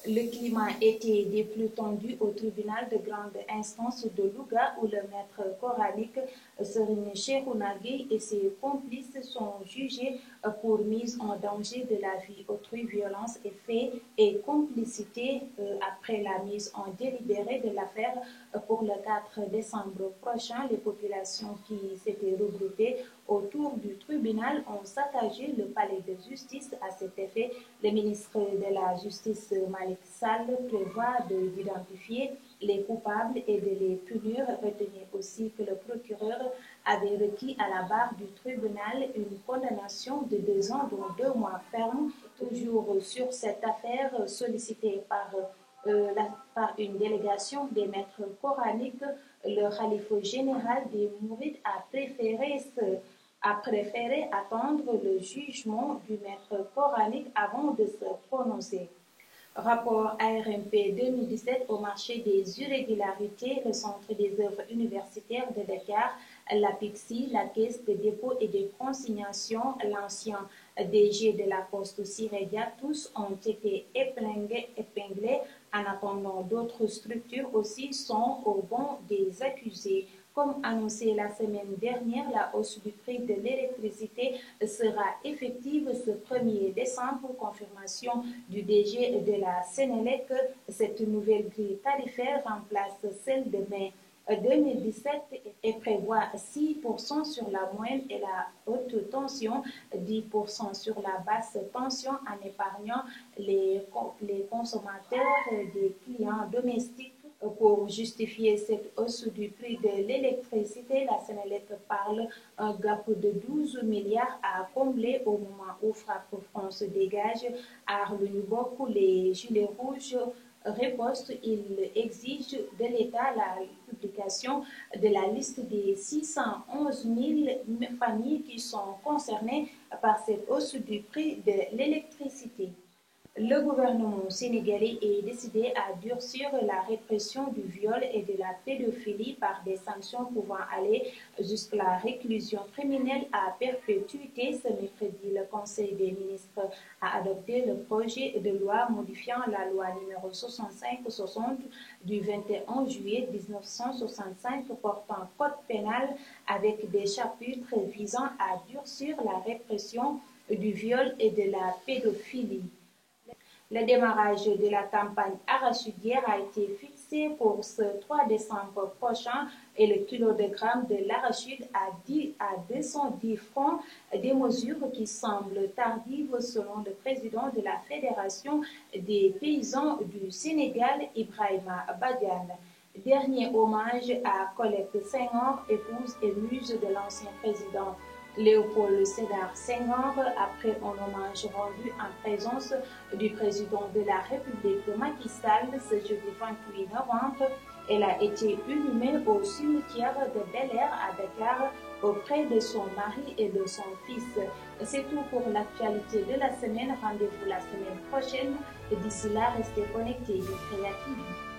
Le climat était des plus tendus au tribunal de grande instance de Louga où le maître coranique Serigne Cheikhouna Gueye et ses complices sont jugés pour mise en danger de la vie autrui, violence et faits et complicité après la mise en délibéré de l'affaire pour le 4 décembre prochain. Les populations qui s'étaient regroupées autour du tribunal ont saccagé le palais de justice. À cet effet, le ministre de la Justice, Malik Sall, prévoit d'identifier les coupables et de les punir. Retenez aussi que le procureur avait requis à la barre du tribunal une condamnation de 2 ans, dont 2 mois fermes. Toujours sur cette affaire, sollicitée par une délégation des maîtres coraniques, le khalife général des Mourides a préféré attendre le jugement du maître coranique avant de se prononcer. Rapport ARMP 2017 au marché des irrégularités, le Centre des œuvres universitaires de Dakar, la PIXI, la Caisse de dépôt et de consignation, l'ancien DG de la Poste Sirédia, tous ont été épinglés. En attendant, d'autres structures aussi sont au banc des accusés. Comme annoncé la semaine dernière, la hausse du prix de l'électricité sera effective ce 1er décembre. Confirmation du DG de la Sénélec, cette nouvelle grille tarifaire remplace celle de mai 2017 et prévoit 6% sur la moyenne et la haute tension, 10% sur la basse tension en épargnant les consommateurs des clients domestiques. Pour justifier cette hausse du prix de l'électricité, la Sénélec parle un gap de 12 milliards à combler au moment où Frappe France dégage. À Arlunibok, les Gilets rouges riposte, il exige de l'État la publication de la liste des 611 000 familles qui sont concernées par cette hausse du prix de l'électricité. Le gouvernement sénégalais est décidé à durcir la répression du viol et de la pédophilie par des sanctions pouvant aller jusqu'à la réclusion criminelle à perpétuité. Ce mercredi, le Conseil des ministres a adopté le projet de loi modifiant la loi numéro 65-60 du 21 juillet 1965 portant code pénal avec des chapitres visant à durcir la répression du viol et de la pédophilie. Le démarrage de la campagne arachidière a été fixé pour ce 3 décembre prochain et le kilogramme de l'arachide à 210 francs, des mesures qui semblent tardives selon le président de la Fédération des paysans du Sénégal, Ibrahima Badiane. Dernier hommage à Colette Senghor, épouse et muse de l'ancien président Léopold Sédar Senghor, après un hommage rendu en présence du président de la République Macky Sall ce jeudi 28 novembre. Elle a été inhumée au cimetière de Bel-Air à Dakar auprès de son mari et de son fils. C'est tout pour l'actualité de la semaine. Rendez-vous la semaine prochaine. D'ici là, restez connectés. Créatifs.